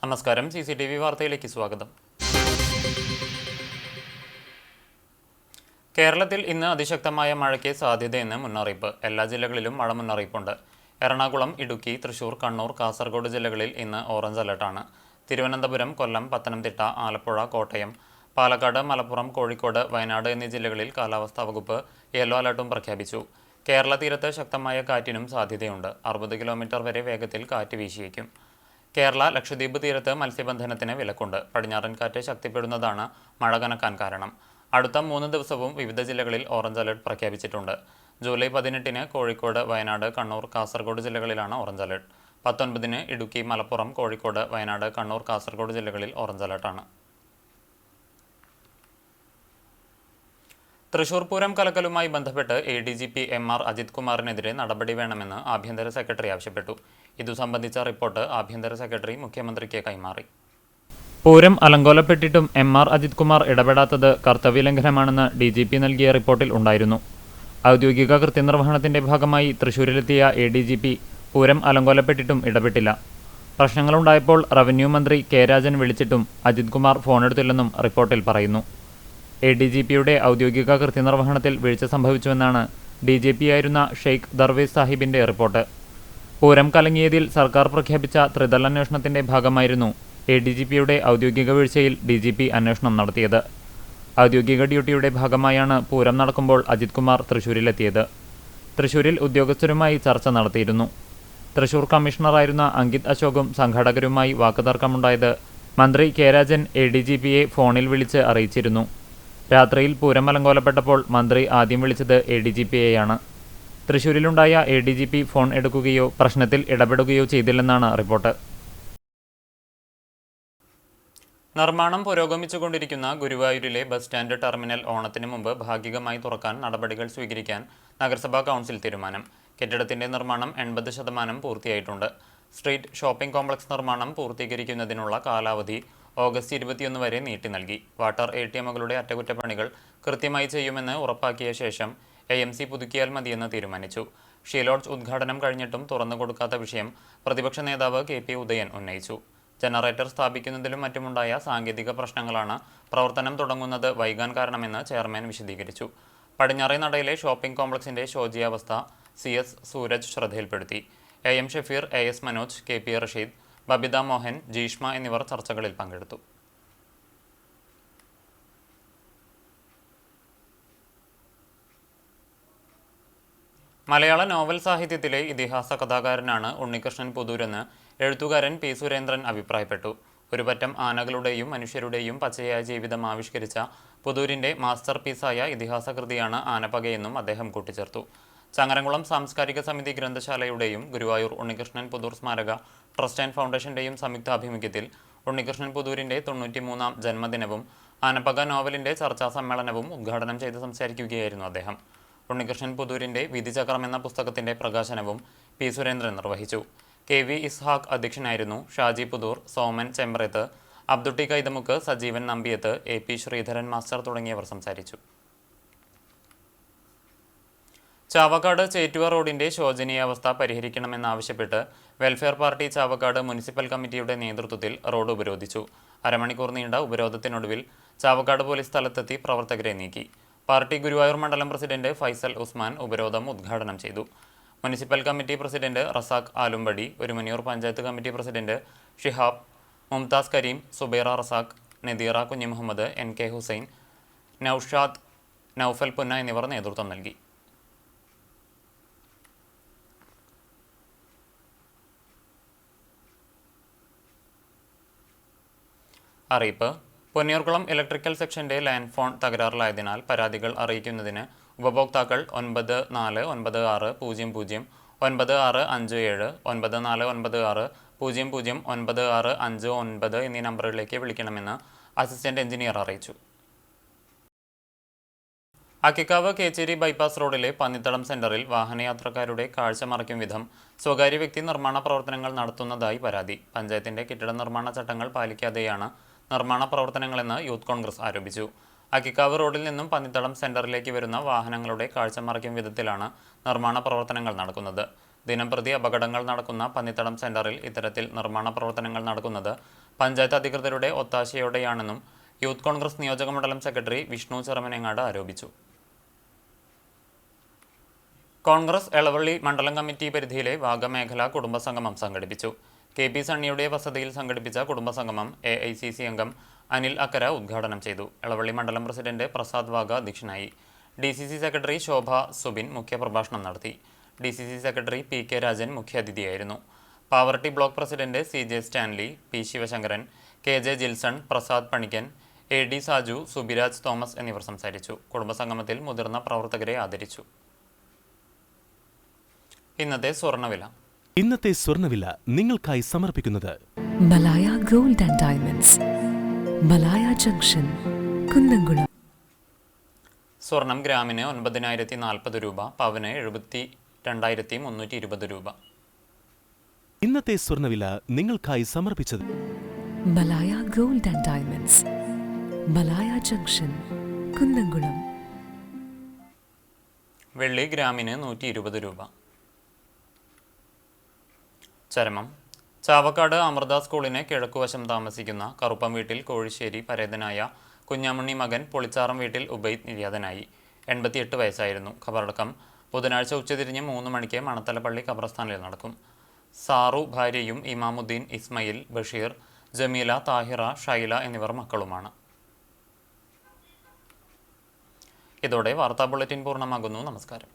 നമസ്കാരം. CCTV വാർത്തയിലേക്ക് സ്വാഗതം. കേരളത്തിൽ ഇന്ന് അതിശക്തമായ മഴയ്ക്ക് സാധ്യതയെന്ന് മുന്നറിയിപ്പ്. എല്ലാ ജില്ലകളിലും മഴ മുന്നറിയിപ്പുണ്ട്. എറണാകുളം, ഇടുക്കി, തൃശൂർ, കണ്ണൂർ, കാസർഗോഡ് ജില്ലകളിൽ ഇന്ന് ഓറഞ്ച് അലർട്ടാണ്. തിരുവനന്തപുരം, കൊല്ലം, പത്തനംതിട്ട, ആലപ്പുഴ, കോട്ടയം, പാലക്കാട്, മലപ്പുറം, കോഴിക്കോട്, വയനാട് എന്നീ ജില്ലകളിൽ കാലാവസ്ഥാ വകുപ്പ് യെല്ലോ അലർട്ടും പ്രഖ്യാപിച്ചു. കേരള തീരത്ത് ശക്തമായ കാറ്റിനും സാധ്യതയുണ്ട്. 60 കിലോമീറ്റർ വരെ വേഗത്തിൽ കാറ്റ് വീശിയേക്കും. കേരള, ലക്ഷദ്വീപ് തീരത്ത് മത്സ്യബന്ധനത്തിന് വിലക്കുണ്ട്. പടിഞ്ഞാറൻ കാറ്റ് ശക്തിപ്പെടുന്നതാണ് മഴ കനക്കാൻ കാരണം. അടുത്ത 3 ദിവസവും വിവിധ ജില്ലകളിൽ ഓറഞ്ച് അലർട്ട് പ്രഖ്യാപിച്ചിട്ടുണ്ട്. ജൂലൈ 18-ന് കോഴിക്കോട്, വയനാട്, കണ്ണൂർ, കാസർഗോഡ് ജില്ലകളിലാണ് ഓറഞ്ച് അലർട്ട്. 19-ന് ഇടുക്കി, മലപ്പുറം, കോഴിക്കോട്, വയനാട്, കണ്ണൂർ, കാസർഗോഡ് ജില്ലകളിൽ ഓറഞ്ച് അലർട്ടാണ്. തൃശൂർ പൂരം കലക്കലുമായി ബന്ധപ്പെട്ട് ADGP MR അജിത് കുമാറിനെതിരെ നടപടി വേണമെന്ന് ആഭ്യന്തര സെക്രട്ടറി ആവശ്യപ്പെട്ടു. ഇതു സംബന്ധിച്ച റിപ്പോർട്ട് ആഭ്യന്തര സെക്രട്ടറി മുഖ്യമന്ത്രിക്ക് കൈമാറി. പൂരം അലങ്കോലപ്പെട്ടിട്ടും MR അജിത് കുമാർ ഇടപെടാത്തത് കർത്തവ്യലംഘനമാണെന്ന് DGP നൽകിയ റിപ്പോർട്ടിൽ ഉണ്ടായിരുന്നു. ഔദ്യോഗിക കൃത്യനിർവഹണത്തിന്റെ ഭാഗമായി തൃശൂരിലെത്തിയ ADGP പൂരം അലങ്കോലപ്പെട്ടിട്ടും ഇടപെട്ടില്ല. പ്രശ്നങ്ങളുണ്ടായപ്പോൾ റവന്യൂ മന്ത്രി K രാജൻ വിളിച്ചിട്ടും അജിത് കുമാർ ഫോണെടുത്തില്ലെന്നും റിപ്പോർട്ടിൽ പറയുന്നു. ADGPയുടെ ഔദ്യോഗിക കൃത്യനിർവഹണത്തിൽ വീഴ്ച സംഭവിച്ചുവെന്നാണ് DGPയായിരുന്ന ഷെയ്ഖ് ദർവേസ് സാഹിബിന്റെ റിപ്പോർട്ട്. പൂരം കലങ്ങിയതിൽ സർക്കാർ പ്രഖ്യാപിച്ച ത്രിതല അന്വേഷണത്തിന്റെ ഭാഗമായിരുന്നു ADGPയുടെ ഔദ്യോഗിക വീഴ്ചയിൽ DGP അന്വേഷണം നടത്തിയത്. ഔദ്യോഗിക ഡ്യൂട്ടിയുടെ ഭാഗമായാണ് പൂരം നടക്കുമ്പോൾ അജിത് കുമാർ തൃശൂരിലെത്തിയത്. തൃശൂരിൽ ഉദ്യോഗസ്ഥരുമായി ചർച്ച നടത്തിയിരുന്നു. തൃശൂർ കമ്മീഷണറായിരുന്ന അങ്കിത് അശോകും സംഘാടകരുമായി വാക്കുതർക്കമുണ്ടായത് മന്ത്രി K രാജൻ ADGPയെ ഫോണിൽ വിളിച്ച് അറിയിച്ചിരുന്നു. രാത്രിയിൽ പൂരം അലങ്കോലപ്പെട്ടപ്പോൾ മന്ത്രി ആദ്യം വിളിച്ചത് ADGPയെയാണ്. തൃശൂരിലുണ്ടായ ADGP ഫോൺ എടുക്കുകയോ പ്രശ്നത്തിൽ ഇടപെടുകയോ ചെയ്തില്ലെന്നാണ് റിപ്പോർട്ട്. നിർമ്മാണം പുരോഗമിച്ചുകൊണ്ടിരിക്കുന്ന ഗുരുവായൂരിലെ ബസ് സ്റ്റാൻഡ് ടെർമിനൽ ഓണത്തിന് മുമ്പ് ഭാഗികമായി തുറക്കാൻ നടപടികൾ സ്വീകരിക്കാൻ നഗരസഭാ കൗൺസിൽ തീരുമാനം. കെട്ടിടത്തിന്റെ നിർമ്മാണം 80% പൂർത്തിയായിട്ടുണ്ട്. സ്ട്രീറ്റ് ഷോപ്പിംഗ് കോംപ്ലക്സ് നിർമ്മാണം പൂർത്തീകരിക്കുന്നതിനുള്ള കാലാവധി ഓഗസ്റ്റ് 21 വരെ നീട്ടി നൽകി. വാട്ടർ ATMകളുടെ അറ്റകുറ്റപ്പണികൾ കൃത്യമായി ചെയ്യുമെന്ന് ഉറപ്പാക്കിയ ശേഷം AMC പുതുക്കിയാൽ മതിയെന്ന് തീരുമാനിച്ചു. ഷീലോഡ്ജ് ഉദ്ഘാടനം കഴിഞ്ഞിട്ടും തുറന്നു കൊടുക്കാത്ത വിഷയം പ്രതിപക്ഷ നേതാവ് KP ഉദയൻ ഉന്നയിച്ചു. ജനറേറ്റർ സ്ഥാപിക്കുന്നതിലും മറ്റുമുണ്ടായ സാങ്കേതിക പ്രശ്നങ്ങളാണ് പ്രവർത്തനം തുടങ്ങുന്നത് വൈകാൻ കാരണമെന്ന് ചെയർമാൻ വിശദീകരിച്ചു. പടിഞ്ഞാറേ നടയിലെ ഷോപ്പിംഗ് കോംപ്ലക്സിന്റെ ശോചനീയാവസ്ഥ CS സൂരജ് ശ്രദ്ധയിൽപ്പെടുത്തി. AM Shafeer, AS Manoj, KP Rasheed, Babitha Mohan, Jeeshma എന്നിവർ ചർച്ചകളിൽ പങ്കെടുത്തു. മലയാള നോവൽ സാഹിത്യത്തിലെ ഇതിഹാസ കഥാകാരനാണ് ഉണ്ണികൃഷ്ണൻ പുതൂരെന്ന് എഴുത്തുകാരൻ P. സുരേന്ദ്രൻ അഭിപ്രായപ്പെട്ടു. ഒരു പറ്റം ആനകളുടെയും മനുഷ്യരുടെയും പച്ചയായ ജീവിതം ആവിഷ്കരിച്ച പുതൂരിന്റെ മാസ്റ്റർ പീസായ ഇതിഹാസ കൃതിയാണ് ആനപ്പകയെന്നും അദ്ദേഹം കൂട്ടിച്ചേർത്തു. ചങ്ങരംകുളം സാംസ്കാരിക സമിതി ഗ്രന്ഥശാലയുടെയും ഗുരുവായൂർ ഉണ്ണികൃഷ്ണൻ പുതൂർ സ്മാരക ട്രസ്റ്റ് ആൻഡ് ഫൗണ്ടേഷന്റെയും സംയുക്താഭിമുഖ്യത്തിൽ ഉണ്ണികൃഷ്ണൻ പുതൂരിന്റെ 93-ാം ജന്മദിനവും ആനപ്പക നോവലിന്റെ ചർച്ചാ സമ്മേളനവും ഉദ്ഘാടനം ചെയ്ത് സംസാരിക്കുകയായിരുന്നു അദ്ദേഹം. ഉണ്ണികൃഷ്ണൻ പുതൂരിന്റെ വിധിചക്രം എന്ന പുസ്തകത്തിന്റെ പ്രകാശനവും P. സുരേന്ദ്രൻ നിർവഹിച്ചു. KV ഇസ്ഹാഖ് അധ്യക്ഷനായിരുന്നു. ഷാജി പുതൂർ, സോമൻ ചെമ്പ്രത്ത്, അബ്ദുട്ടി കൈതമുക്ക്, സജീവൻ നമ്പിയത്ത്, AP ശ്രീധരൻ മാസ്റ്റർ തുടങ്ങിയവർ സംസാരിച്ചു. ചാവക്കാട് ചേറ്റുവ റോഡിന്റെ ശോചനീയാവസ്ഥ പരിഹരിക്കണമെന്നാവശ്യപ്പെട്ട് വെൽഫെയർ പാർട്ടി ചാവക്കാട് മുനിസിപ്പൽ കമ്മിറ്റിയുടെ നേതൃത്വത്തിൽ റോഡ് ഉപരോധിച്ചു. അരമണിക്കൂർ നീണ്ട ഉപരോധത്തിനൊടുവിൽ ചാവക്കാട് പോലീസ് സ്ഥലത്തെത്തി പ്രവർത്തകരെ നീക്കി. പാർട്ടി ഗുരുവായൂർ മണ്ഡലം പ്രസിഡന്റ് ഫൈസൽ ഉസ്മാൻ ഉപരോധം ഉദ്ഘാടനം ചെയ്തു. Municipal committee president Razak Alumpadi, Orumanayur panchayat committee president Shihab, Mumtaz Kareem, Zubaira Razak, Nadeera Kunhimuhammed, NK Hussain, Naushad, Naufal Punna എന്നിവർ നേതൃത്വം നൽകി. അറിയിപ്പ്. പൊന്നിയൂർക്കുളം ഇലക്ട്രിക്കൽ സെക്ഷന്റെ ലാൻഡ് ഫോൺ തകരാറിലായതിനാൽ പരാതികൾ അറിയിക്കുന്നതിന് ഉപഭോക്താക്കൾ 9496009657 9496009659 എന്നീ നമ്പറുകളിലേക്ക് വിളിക്കണമെന്ന് അസിസ്റ്റന്റ് എഞ്ചിനീയർ അറിയിച്ചു. അക്കിക്കാവ് കേച്ചേരി ബൈപ്പാസ് റോഡിലെ പന്നിത്തടം സെന്ററിൽ വാഹനയാത്രക്കാരുടെ കാഴ്ച മറയ്ക്കും വിധം സ്വകാര്യ വ്യക്തി നിർമ്മാണ പ്രവർത്തനങ്ങൾ നടത്തുന്നതായി പരാതി. പഞ്ചായത്തിന്റെ കെട്ടിട നിർമ്മാണ ചട്ടങ്ങൾ പാലിക്കാതെയാണ് നിർമ്മാണ പ്രവർത്തനങ്ങളെന്ന് യൂത്ത് കോൺഗ്രസ് ആരോപിച്ചു. അക്കിക്കാവ് റോഡിൽ നിന്നും പന്നിത്തടം സെന്ററിലേക്ക് വരുന്ന വാഹനങ്ങളുടെ കാഴ്ച മറയ്ക്കും വിധത്തിലാണ് നിർമ്മാണ പ്രവർത്തനങ്ങൾ നടക്കുന്നത്. ദിനംപ്രതി അപകടങ്ങൾ നടക്കുന്ന പന്നിത്തടം സെന്ററിൽ ഇത്തരത്തിൽ നിർമ്മാണ പ്രവർത്തനങ്ങൾ നടക്കുന്നത് പഞ്ചായത്ത് അധികൃതരുടെ ഒത്താശയോടെയാണെന്നും യൂത്ത് കോൺഗ്രസ് നിയോജകമണ്ഡലം സെക്രട്ടറി വിഷ്ണു ചെറുമനങ്ങാട് ആരോപിച്ചു. കോൺഗ്രസ് എളവള്ളി മണ്ഡലം കമ്മിറ്റി പരിധിയിലെ വാഗമേഖല കുടുംബസംഗമം സംഘടിപ്പിച്ചു. KP സണ്ണിയുടെ വസതിയിൽ സംഘടിപ്പിച്ച കുടുംബസംഗമം AICC അംഗം അനിൽ അക്കര ഉദ്ഘാടനം ചെയ്തു. എളവള്ളി മണ്ഡലം പ്രസിഡന്റ് പ്രസാദ് വാഗ അധ്യക്ഷനായി. DCC സെക്രട്ടറി ശോഭ സുബിൻ മുഖ്യപ്രഭാഷണം നടത്തി. DCC സെക്രട്ടറി PK രാജൻ മുഖ്യാതിഥിയായിരുന്നു. Poverty block president CJ Stanley, P Sivasankaran, KJ Jilson, Prasad Panikkan, AD Saju, Subiraj Thomas എന്നിവർ സംസാരിച്ചു. കുടുംബസംഗമത്തിൽ മുതിർന്ന പ്രവർത്തകരെ ആദരിച്ചു. ഇന്നത്തെ സ്വർണ്ണവില നിങ്ങൾക്കായി സമർപ്പിക്കുന്നത് Malaya gold and diamonds, Malaya junction, Kunnamkulam. സ്വർണം ഗ്രാമിന് 9,040 രൂപ, പവന് 72,320 രൂപ. ഇന്നത്തെ സ്വർണ്ണവില നിങ്ങൾക്കായി സമർപ്പിച്ചത് Malaya gold and diamonds, Malaya junction, Kunnamkulam. വെള്ളി ഗ്രാമിന് 120 രൂപ. ചരമം. ചാവക്കാട് അമൃത സ്കൂളിന് കിഴക്കുവശം താമസിക്കുന്ന കറുപ്പം വീട്ടിൽ കോഴിശ്ശേരി പരേതനായ കുഞ്ഞാമണി മകൻ പൊളിച്ചാറം വീട്ടിൽ ഉബൈദ് നിര്യാതനായി. 88 വയസ്സായിരുന്നു. ഖബറടക്കം ബുധനാഴ്ച ഉച്ചതിരിഞ്ഞ് 3 മണിക്ക് മണത്തലപ്പള്ളി ഖബർസ്ഥാനിൽ നടക്കും. സാറു ഭാര്യയും ഇമാമുദ്ദീൻ, ഇസ്മയിൽ, ബഷീർ, ജമീല, താഹിറ, ഷൈല എന്നിവർ മക്കളുമാണ്. ഇതോടെ വാർത്താ ബുള്ളറ്റിൻ പൂർണ്ണമാകുന്നു. നമസ്കാരം.